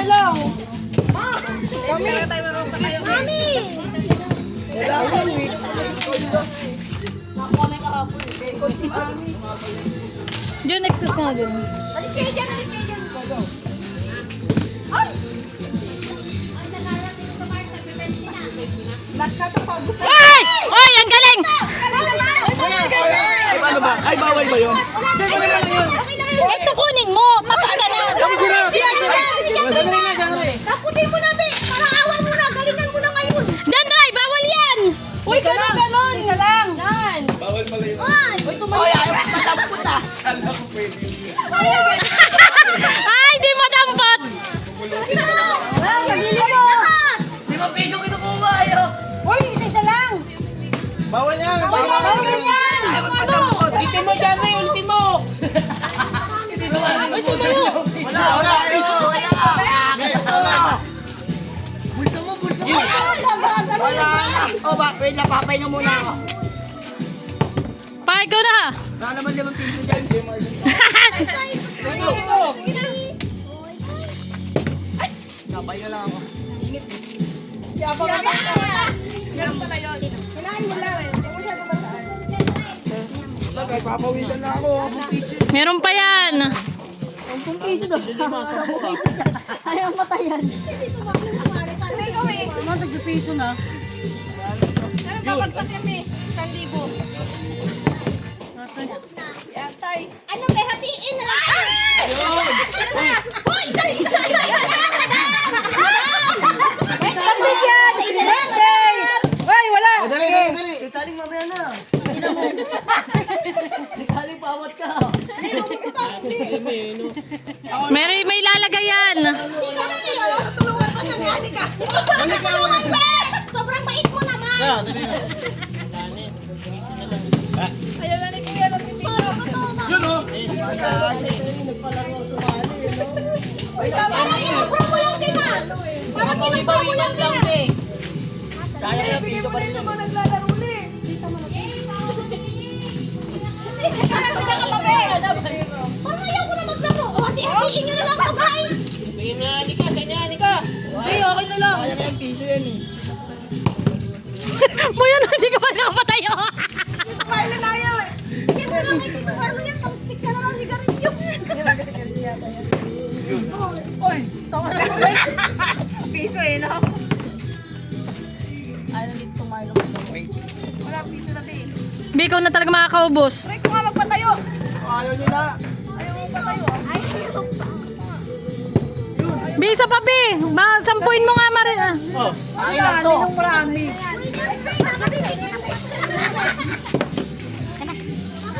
na lang. Mami! Mami! Wala ko eh. Nakuha na yung kahapon eh. Kaya ko si Mami. Diyan, next week na din. Alis kayo dyan, alis kayo dyan. Ay! Last na ito, pag gusto. Ay! Oy, ang galing! Ay, paano ba? Ay, bawal ba yun? Okay na yun. Ito kunin mo! Tapos ka na! Tapos sila! Taputin mo na, be! Parang awa mo na, galingan mo na ngayon. Danday, bawal yan! Uy, ganon! Isa lang! Yan! Bawal pala yun. Uy, tumayo! Ay, matampot ah! Kala ko pwede yun. Ay, di madampot! Di ba piso kinukuha ayo? Uy, isa lang! Bawal yan! Bawal yan! Ay, matampot! Itin mo dyan eh, itin mo! Ay, tumayo! Wala! Bulsa mo! O ba, wait na, papay na muna ako. Pay ko na! Baka naman 5 piso dyan. Napay na lang ako. Init eh. Yan pala yun. Kailangan mo lang eh. Hindi mo siya tumataan. Papawisan na ako. Meron pa yan! 10 piso daw. 10 piso dyan. Ayaw matayan. Mga tagpiso na. Pero babagsak yan eh. 1,000. Yatay. Ano ba? Hatiin na lang. Hoy! Isa! Wait, pagbigyan! Isa lang! Ay, wala! Dali! Saling mamaya na. Saling pawat ka. May lalagay yan! Tulungan ko siya ni Anika. Tulungan ko! Sobrang bait mo naman. Dali na. Ayaw na ni Kuya ng piso. Yun o! Wait, parang kinubra mo yung tina. Parang kinubra mo yung tina. Kaya yung piso pa rin. Mga naglalaro ni. Parang pinakapape. Parang ayaw ko na maglaro. O, hati-hatiin nyo na lang to, guys. Bigyan na Anika, sa inyo Anika. Ay, okay na lang. Kaya yung piso yan eh. Buya na, hindi ka pa nakapatayo! Kaya na ayaw eh. Kasi mo lang kay Tito Carmen yan. Pang-stick ka na lang sigarilyo. Oy, tama na siya. Piso eh, no? Ayaw dito tumayo. Wala piso na din. Biko na talaga makakaubos. Try ko nga magpatayo. Ayaw nila. Ayaw mo patayo. Ayaw pa. Bisa pa, Bi! Sampuin mo nga, Mari. Oh, ay lang to. Uy, sabi, tingnan na.